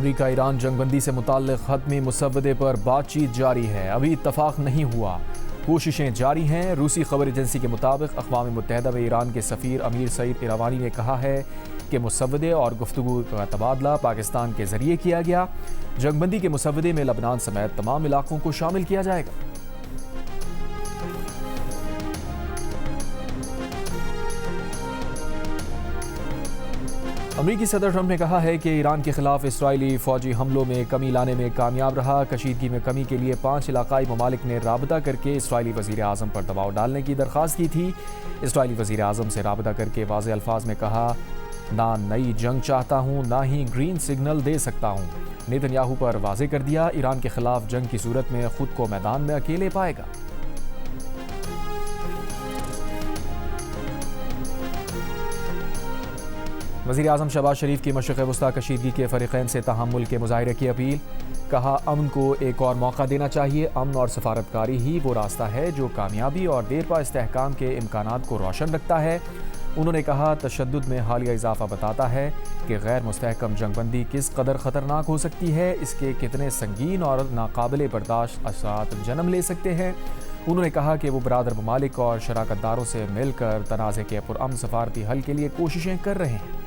अमरीका Iran जंगबंदी से मुताल्लिक़ हतमी मुसव्वदे पर बातचीत जारी है। अभी इत्तफाक नहीं हुआ, कोशिशें जारी हैं। रूसी खबर एजेंसी के मुताबिक अक़वाम मुत्तहिदा में ईरान के सफ़ीर अमीर सईद इरावानी ने कहा है कि मुसव्वदे और गुफ्तगू का तबादला पाकिस्तान के ज़रिए किया गया। जंगबंदी के मुसव्वदे में लबनान समेत तमाम इलाकों को शामिल किया जाएगा। अमरीकी सदर ट्रंप ने कहा है कि ईरान के खिलाफ इसराइली फौजी हमलों में कमी लाने में कामयाब रहा। कशीदगी में कमी के लिए 5 इलाकाई ममालिक ने राबता करके इसराइली वज़ीर आज़म पर दबाव डालने की दरख्वास्त की थी। इसराइली वज़ीर आज़म से राबता करके वाज़ेह अल्फाज में कहा, ना नई जंग चाहता हूँ, ना ही ग्रीन सिग्नल दे सकता हूँ। नेतन्याहू पर वाज़ेह कर दिया, ईरान के खिलाफ जंग की सूरत में खुद को मैदान में अकेले पाएगा। वज़ीर आज़म शहबाज शरीफ की मशरिक़ वस्ता कशीदगी के फ़रीक़ैन से तहम्मुल के मुज़ाहिरे की अपील। कहा, अमन को एक और मौका देना चाहिए। अमन और सफारतकारी ही वो रास्ता है जो कामयाबी और देरपा इस्तेहकाम के इम्कानात को रोशन रखता है। उन्होंने कहा, तशद्दुद में हालिया इजाफा बताता है कि गैर मुस्तहकम जंगबंदी किस कदर ख़तरनाक हो सकती है, इसके कितने संगीन और नाकाबिले बर्दाश्त असरात जन्म ले सकते हैं। उन्होंने कहा कि वो बरादर ममालिक और शराकतदारों से मिलकर तनाज़े के पुरअमन सफारती हल के लिए कोशिशें कर रहे हैं।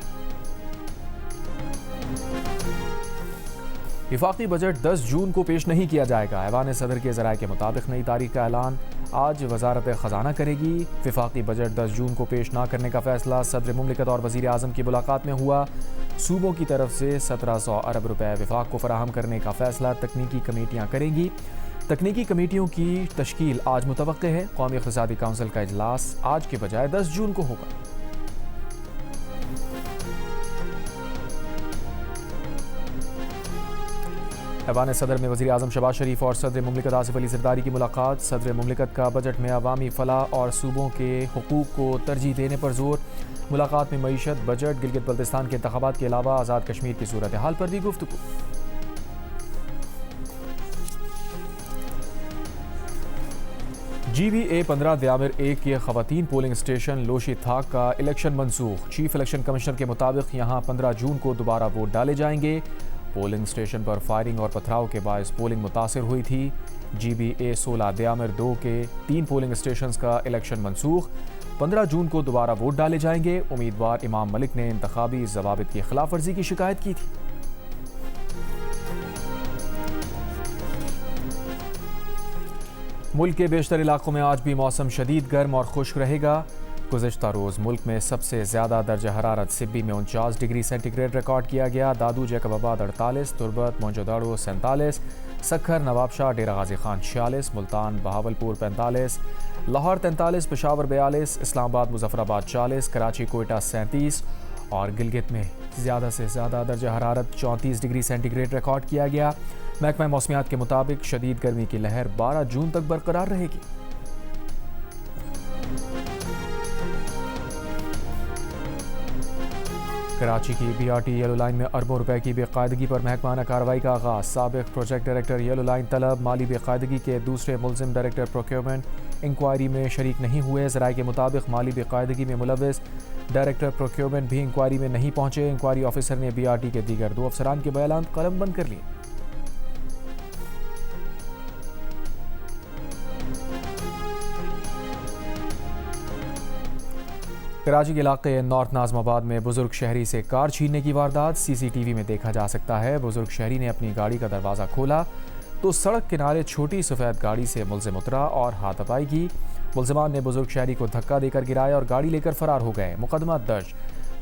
वफाकी बजट 10 जून को पेश नहीं किया जाएगा। ऐवान सदर के ज़राए के मुताबिक नई तारीख का ऐलान आज वजारत ख़जाना करेगी। वफाकी बजट 10 जून को पेश ना करने का फैसला सदर मुमलिकत और वज़ीर आज़म की मुलाकात में हुआ। सूबों की तरफ से 1700 अरब रुपए वफाक को फराहम करने का फैसला तकनीकी कमेटियाँ करेंगी। तकनीकी कमेटियों की तश्कील आज मुतवक्के है। कौमी इक़्तिसादी काउंसिल का इजलास आज के बजाय 10 जून को होगा। ऐवान सदर में वज़ीर आज़म शहबाज शरीफ और सदर मुमलिकत आसिफ अली ज़रदारी की मुलाकात। सदर मुमलिकत का बजट में अवामी फलाह और सूबों के हुकूक़ को तरजीह देने पर जोर। मुलाकात में मईशत, बजट, गिलगित बल्तिस्तान के इंतखाबात के अलावा आज़ाद कश्मीर की सूरत हाल पर भी गुफ्तगू। GBA 15 द्यामिर 1 के ख़वातीन पोलिंग स्टेशन लोशी थाक का इलेक्शन मनसूख। चीफ इलेक्शन कमिश्नर के मुताबिक यहाँ 15 जून को दोबारा वोट डाले जाएंगे। पोलिंग स्टेशन पर फायरिंग और पथराव के बायस पोलिंग मुतासिर हुई थी। GBA 16 द्यामिर 2 के 3 पोलिंग स्टेशन का इलेक्शन मनसूख। 15 जून को दोबारा वोट डाले जाएंगे। उम्मीदवार इमाम मलिक ने इंतखाबी ज़वाबित की खिलाफ वर्जी की शिकायत की थी। मुल्क के बेशतर इलाकों में आज भी मौसम शदीद गर्म और खुश्क रहेगा। गुज़िश्ता रोज़ मुल्क में सबसे ज़्यादा दर्जा हरारत सिब्बी में 49 डिग्री सेंटीग्रेड रिकॉर्ड किया गया। दादू जैकबाबाद 48, तुरबत मोहनजोदड़ो 47, सखर नवाबशाह डेरा गाजी खान 46, मुल्तान बहावलपुर 45, लाहौर 43, पेशावर 42, इस्लामाबाद मुजफ्फराबाद 40, कराची कोयटा 37 और गिलगित में ज़्यादा से ज़्यादा दर्जा हरारत 34 डिग्री सेंटीग्रेड रिकॉर्ड किया गया। महकमा मौसमियात के मुताबिक शदीद गर्मी की लहर 12 जून तक बरकरार रहेगी। कराची की BRT येलो लाइन में अरबों रुपए की बेकायदगी पर महकमाना कार्रवाई का आगाज़। साबिक प्रोजेक्ट डायरेक्टर येलो लाइन तलब। माली बेकायदगी के दूसरे मुलजिम डायरेक्टर प्रोक्योरमेंट इंक्वायरी में शरीक नहीं हुए। ज़राए के मुताबिक माली बेकायदगी में मुलव्वस डायरेक्टर प्रोक्योरमेंट भी इंक्वायरी में नहीं पहुंचे। इंक्वायरी ऑफिसर ने BRT के दीगर 2 अफसरान के बयान कलमबंद कर लिए। कराची के इलाके नॉर्थ नाज़माबाद में बुजुर्ग शहरी से कार छीनने की वारदात। CCTV में देखा जा सकता है। बुजुर्ग शहरी ने अपनी गाड़ी का दरवाज़ा खोला तो सड़क किनारे छोटी सफ़ेद गाड़ी से मुलजिम उतरा और हाथापाई की। मुलजिमान ने बुजुर्ग शहरी को धक्का देकर गिराया और गाड़ी लेकर फरार हो गए। मुकदमा दर्ज।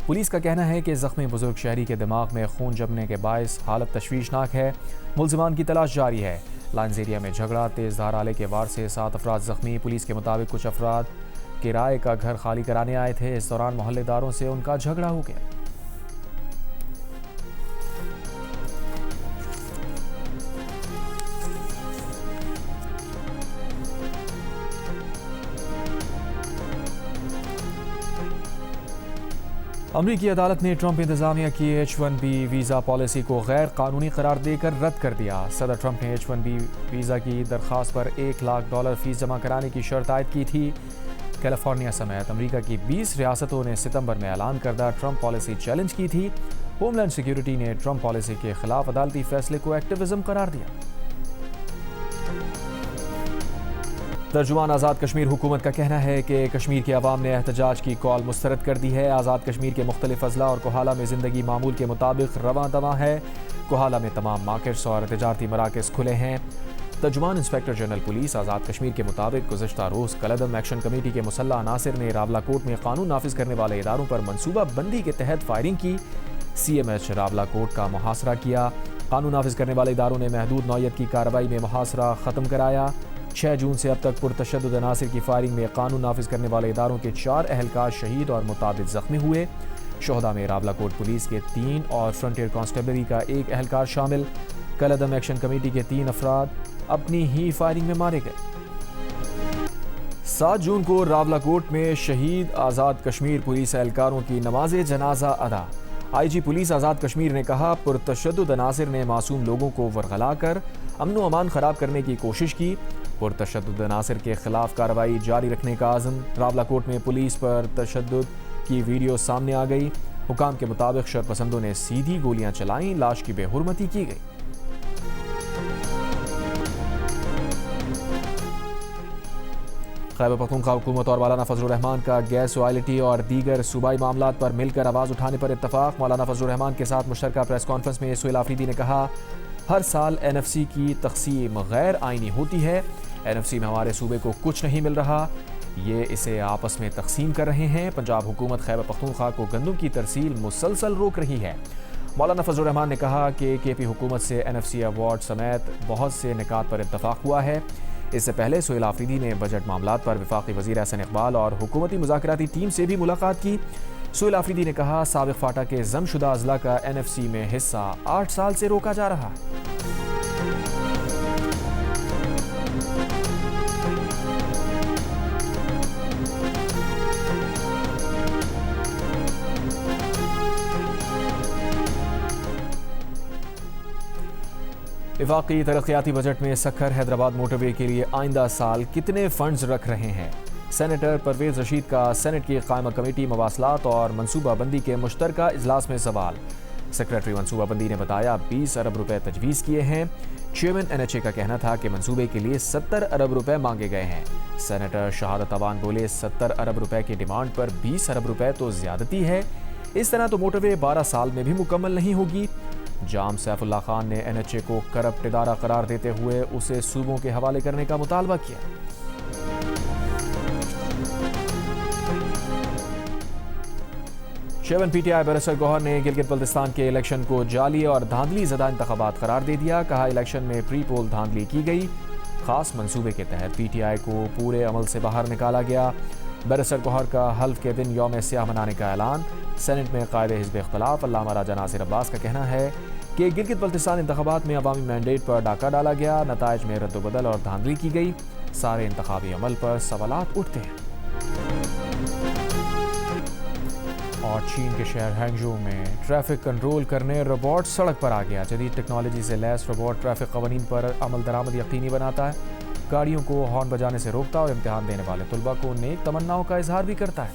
पुलिस का कहना है कि जख्मी बुजुर्ग शहरी के दिमाग में खून जमने के बायस हालत तशवीशनाक है। मुलजिमान की तलाश जारी है। लाइन्स एरिया में झगड़ा, तेज़ धार आले के वार से 7 अफराद जख्मी। पुलिस के मुताबिक कुछ अफराद किराए का घर खाली कराने आए थे। इस दौरान मोहल्लेदारों से उनका झगड़ा हो गया। अमरीकी अदालत ने ट्रंप इंतजामिया की H-1B वीज़ा पॉलिसी को गैर कानूनी करार देकर रद्द कर दिया। सदर ट्रंप ने H-1B वीज़ा की दरख्वास्त पर $1 लाख फीस जमा कराने की शर्त आयद की थी। कैलिफोर्निया समेत अमेरिका की 20 रियासतों ने सितंबर में ऐलान करदा ट्रंप पॉलिसी चैलेंज की थी। होमलैंड सिक्योरिटी ने ट्रंप पॉलिसी के खिलाफ अदालती फैसले को एक्टिविज्म करार दिया। तर्जुमान आज़ाद कश्मीर हुकूमत का कहना है कि कश्मीर के अवाम ने एहतजाज की कॉल मुस्तरद कर दी है। आज़ाद कश्मीर के मुख्तलिफ अजला और कोहाला में ज़िंदगी मामूल के मुताबिक रवां दवां है। कोहाला में तमाम मार्केट्स और तजारती मराकज़ खुले हैं। तर्जुमान inspector general police Azad Kashmir के मुताबिक गुज़श्ता रोज़ कलअदम एक्शन कमेटी के मुसल्लह अनासिर ने रावलाकोट में कानून नाफिज करने वाले इदारों पर मनसूबा बंदी के तहत फायरिंग की। CMH रावलाकोट का मुहासरा किया। कानून नाफिज करने वाले इदारों ने महदूद नौयत की कार्रवाई में मुहासरा ख़त्म कराया। 6 जून से अब तक पुरतशद्दुद अनासिर की फायरिंग में कानून नाफिज करने वाले इदारों के 4 अहलकार शहीद और मुताबिद जख्मी हुए। शोहदा में रावलाकोट पुलिस के 3 और फ्रंटियर कांस्टेबलरी का 1 अहलकार शामिल। कलअदम एक्शन कमेटी के 3 अफराद अपनी ही फायरिंग में मारे गए। 7 जून को रावलाकोट में शहीद आज़ाद कश्मीर पुलिस एहलकारों की नमाज जनाजा अदा। IG पुलिस आज़ाद कश्मीर ने कहा, पुरतशद्दुद अनासिर ने मासूम लोगों को वरगला कर अमन व अमान खराब करने की कोशिश की। पुरतशद्दुद अनासिर के खिलाफ कार्रवाई जारी रखने का आज़म। रावलाकोट में पुलिस पर तशद्दुद की वीडियो सामने आ गई। हुकाम के मुताबिक शरपसंदों ने सीधी गोलियां चलाईं, लाश की बेहुरमती की गई। खैबर पख्तूनख्वा हुकूमत और मौलाना फजलुर रहमान का गैस रॉयल्टी और दीगर सूबाई मामलात पर मिलकर आवाज़ उठाने पर इत्तफाक। मौलाना फजलुर रहमान के साथ मुश्तरका प्रेस कॉन्फ्रेंस में सुहेल आफरीदी ने कहा, हर साल NFC की तकसीम गैर आइनी होती है। NFC में हमारे सूबे को कुछ नहीं मिल रहा, ये इसे आपस में तकसीम कर रहे हैं। पंजाब हुकूमत खैबर पख्तूनख्वा को गंदम की तरसील मुसलसल रोक रही है। मौलाना फजलुर रहमान ने कहा कि KP हुकूमत से NFC अवार्ड समेत बहुत से निकात पर इत्तफाक हुआ है। इससे पहले सुहेल आफरीदी ने बजट मामलात पर वफाकी वज़ीर एहसन इकबाल और हुकूमती मुज़ाकराती टीम से भी मुलाकात की। सुहेल आफरीदी ने कहा, साबिक़ फाटा के ज़मशुदा अज़ला का NFC में हिस्सा 8 साल से रोका जा रहा है। वफाकी तरक्याती बजट में सक्खर हैदराबाद मोटरवे के लिए आइंदा साल कितने फंड्स रख रहे हैं? सेनेटर परवेज रशीद का सेनेट की कायमा कमेटी मवासलात और मनसूबाबंदी के मुश्तरका इजलास में सवाल। सेक्रेटरी मनसूबाबंदी ने बताया 20 अरब रुपए तजवीज़ किए हैं। चेयरमैन NHA का कहना था कि मंसूबे के लिए 70 अरब रुपए मांगे गए हैं। सेनेटर शहादत अवान बोले, 70 अरब रुपए की डिमांड पर 20 अरब रुपए तो ज्यादती है। इस तरह तो मोटरवे 12 साल में भी मुकम्मल नहीं होगी। जाम सैफुल्लाह खान ने NHA को करप्ट इदारा करार देते हुए उसे सूबों के हवाले करने का मुतालबा किया। शेवन PTI बैरिस्टर गौहर ने गिलगित बल्तिस्तान के इलेक्शन को जाली और धांधली ज़दा इंतखाबात करार दे दिया। कहा, इलेक्शन में प्री पोल धांधली की गई। खास मंसूबे के तहत PTI को पूरे अमल से बाहर निकाला गया। बैरिस्टर गौहर का हल्फ के दिन यौम स्याह मनाने का ऐलान। सेनेट में कायदे हिज़्ब इख्तिलाफ अल्लामा राजा नासिर अब्बास का कहना है कि गिलगित बल्तिस्तान इंतखाबात में अवामी मैंडेट पर डाका डाला गया। नताइज में रद्दोबदल और धांधली की गई। सारे इंतखाबी अमल पर सवालात उठते हैं। और चीन के शहर हैंगजो में ट्रैफिक कंट्रोल करने रोबोट सड़क पर आ गया। जदीद टेक्नोलॉजी से लैस रोबोट ट्रैफिक कवानीन पर अमल दरामद यकीनी बनाता है, गाड़ियों को हॉर्न बजाने से रोकता और इम्तिहान देने वाले तुलबा को नेक तमन्नाओं का इजहार भी करता है।